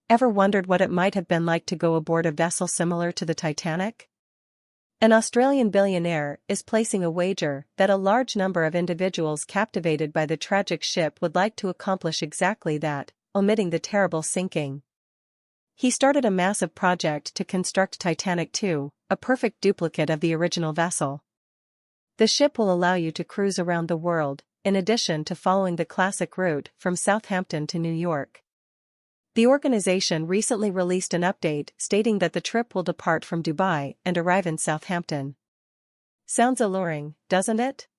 Ever wondered what it might have been like to go aboard a vessel similar to the Titanic? An Australian billionaire is placing a wager that a large number of individuals captivated by the tragic ship would like to accomplish exactly that, omitting the terrible sinking. He started a massive project to construct Titanic 2, a perfect duplicate of the original vessel. The ship will allow you to cruise around the world, in addition to following the classic route from Southampton to New York. The organization recently released an update stating that the trip will depart from Dubai and arrive in Southampton. Sounds alluring, doesn't it?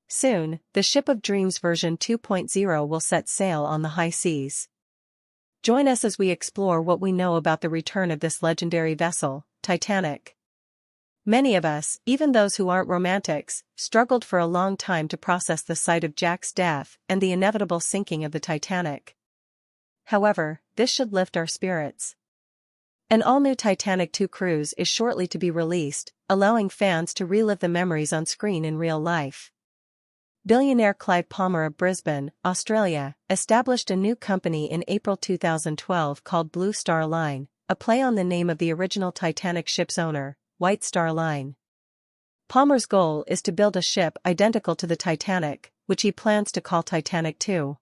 Soon, the Ship of Dreams version 2.0 will set sail on the high seas. Join us as we explore what we know about the return of this legendary vessel, Titanic. Many of us, even those who aren't romantics, struggled for a long time to process the sight of Jack's death and the inevitable sinking of the Titanic. However, this should lift our spirits. An all-new Titanic 2 cruise is shortly to be released, allowing fans to relive the memories on screen in real life. Billionaire Clive Palmer of Brisbane, Australia, established a new company in April 2012 called Blue Star Line, a play on the name of the original Titanic ship's owner, White Star Line. Palmer's goal is to build a ship identical to the Titanic, which he plans to call Titanic 2.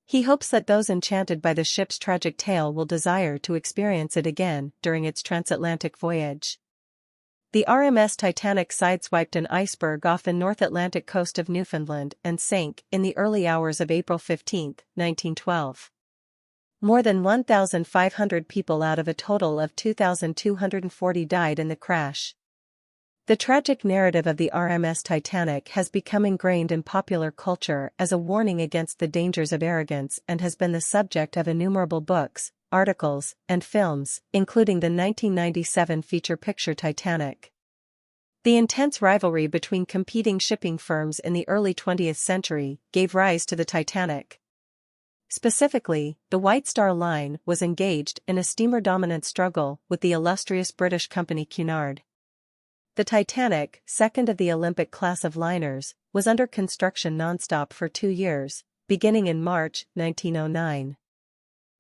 He hopes that those enchanted by the ship's tragic tale will desire to experience it again during its transatlantic voyage. The RMS Titanic sideswiped an iceberg off the North Atlantic coast of Newfoundland and sank in the early hours of April 15, 1912. More than 1,500 people out of a total of 2,240 died in the crash. The tragic narrative of the RMS Titanic has become ingrained in popular culture as a warning against the dangers of arrogance and has been the subject of innumerable books, articles, and films, including the 1997 feature picture Titanic. The intense rivalry between competing shipping firms in the early 20th century gave rise to the Titanic. Specifically, the White Star Line was engaged in a steamer-dominant struggle with the illustrious British company Cunard. The Titanic, second of the Olympic class of liners, was under construction non-stop for 2 years, beginning in March 1909.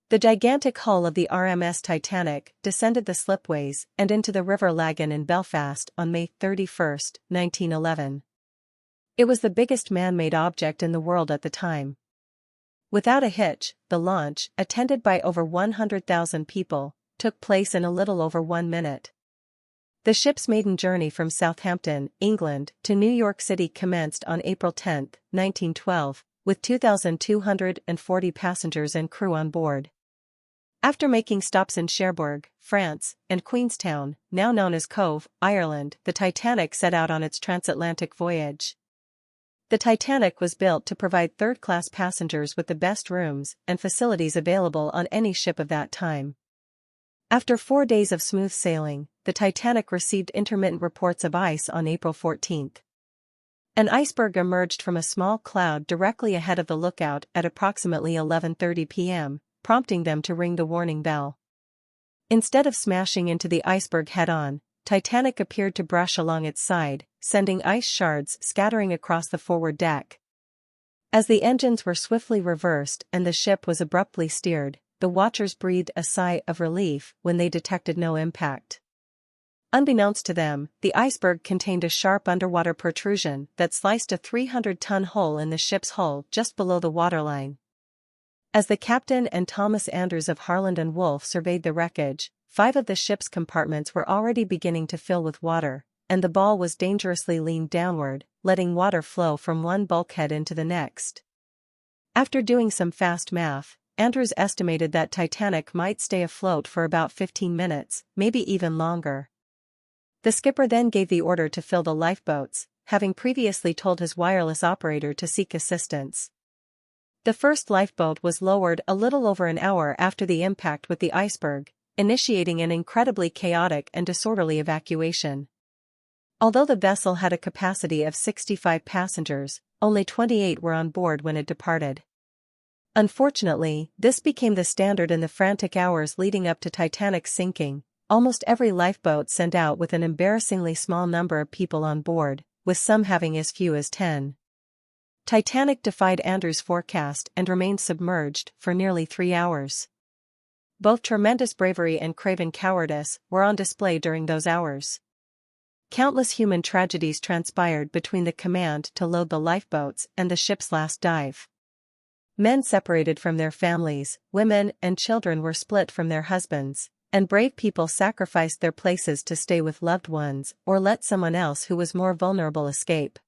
The gigantic hull of the RMS Titanic descended the slipways and into the River Lagan in Belfast on May 31, 1911. It was the biggest man-made object in the world at the time. Without a hitch, the launch, attended by over 100,000 people, took place in a little over 1 minute. The ship's maiden journey from Southampton, England, to New York City commenced on April 10, 1912, with 2,240 passengers and crew on board. After making stops in Cherbourg, France, and Queenstown, now known as Cove, Ireland, the Titanic set out on its transatlantic voyage. The Titanic was built to provide third-class passengers with the best rooms and facilities available on any ship of that time. After 4 days of smooth sailing, the Titanic received intermittent reports of ice on April 14. An iceberg emerged from a small cloud directly ahead of the lookout at approximately 11:30 p.m., prompting them to ring the warning bell. Instead of smashing into the iceberg head-on, Titanic appeared to brush along its side, sending ice shards scattering across the forward deck. As the engines were swiftly reversed and the ship was abruptly steered, the watchers breathed a sigh of relief when they detected no impact. Unbeknownst to them, the iceberg contained a sharp underwater protrusion that sliced a 300-ton hole in the ship's hull just below the waterline. As the captain and Thomas Andrews of Harland and Wolff surveyed the wreckage, 5 of the ship's compartments were already beginning to fill with water, and the ball was dangerously leaned downward, letting water flow from one bulkhead into the next. After doing some fast math, Andrews estimated that Titanic might stay afloat for about 15 minutes, maybe even longer. The skipper then gave the order to fill the lifeboats, having previously told his wireless operator to seek assistance. The first lifeboat was lowered a little over an hour after the impact with the iceberg, initiating an incredibly chaotic and disorderly evacuation. Although the vessel had a capacity of 65 passengers, only 28 were on board when it departed. Unfortunately, this became the standard in the frantic hours leading up to Titanic's sinking. Almost every lifeboat sent out with an embarrassingly small number of people on board, with some having as few as 10. Titanic defied Andrews' forecast and remained submerged for nearly 3 hours. Both tremendous bravery and craven cowardice were on display during those hours. Countless human tragedies transpired between the command to load the lifeboats and the ship's last dive. Men separated from their families, women and children were split from their husbands, and brave people sacrificed their places to stay with loved ones or let someone else who was more vulnerable escape.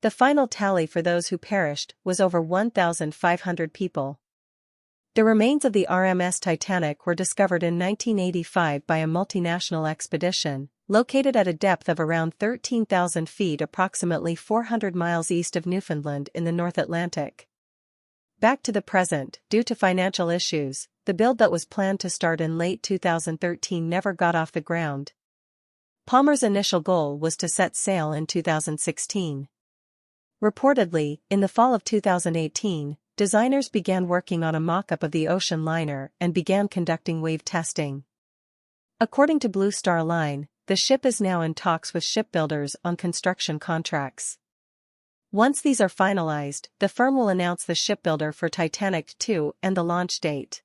The final tally for those who perished was over 1,500 people. The remains of the RMS Titanic were discovered in 1985 by a multinational expedition, located at a depth of around 13,000 feet, approximately 400 miles east of Newfoundland in the North Atlantic. Back to the present, due to financial issues, the build that was planned to start in late 2013 never got off the ground. Palmer's initial goal was to set sail in 2016. Reportedly, in the fall of 2018, designers began working on a mock-up of the ocean liner and began conducting wave testing. According to Blue Star Line, the ship is now in talks with shipbuilders on construction contracts. Once these are finalized, the firm will announce the shipbuilder for Titanic 2 and the launch date.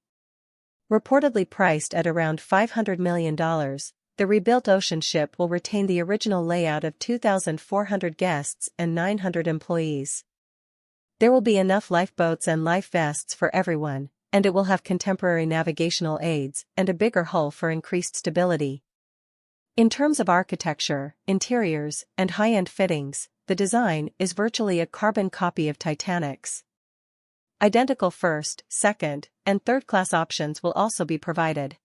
Reportedly priced at around $500 million, the rebuilt ocean ship will retain the original layout of 2,400 guests and 900 employees. There will be enough lifeboats and life vests for everyone, and it will have contemporary navigational aids and a bigger hull for increased stability. In terms of architecture, interiors, and high-end fittings, the design is virtually a carbon copy of Titanic's. Identical first, second, and third-class options will also be provided.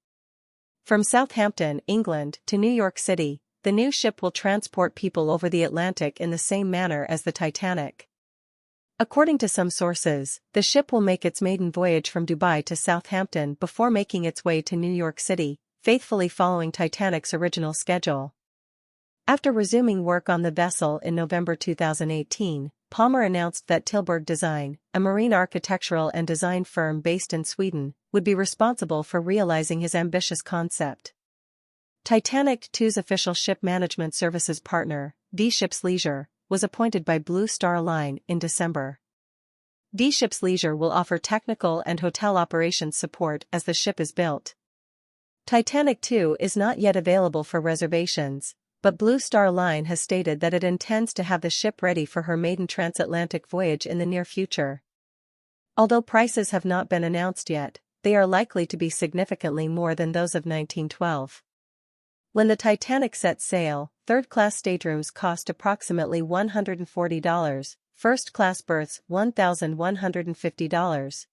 From Southampton, England, to New York City, the new ship will transport people over the Atlantic in the same manner as the Titanic. According to some sources, the ship will make its maiden voyage from Dubai to Southampton before making its way to New York City, faithfully following Titanic's original schedule. After resuming work on the vessel in November 2018, Palmer announced that Tilburg Design, a marine architectural and design firm based in Sweden, would be responsible for realizing his ambitious concept. Titanic 2's official ship management services partner, D-Ships Leisure, was appointed by Blue Star Line in December. D-Ships Leisure will offer technical and hotel operations support as the ship is built. Titanic 2 is not yet available for reservations, but Blue Star Line has stated that it intends to have the ship ready for her maiden transatlantic voyage in the near future. Although prices have not been announced yet, they are likely to be significantly more than those of 1912. When the Titanic set sail, third-class staterooms cost approximately $140, first-class berths $1,150,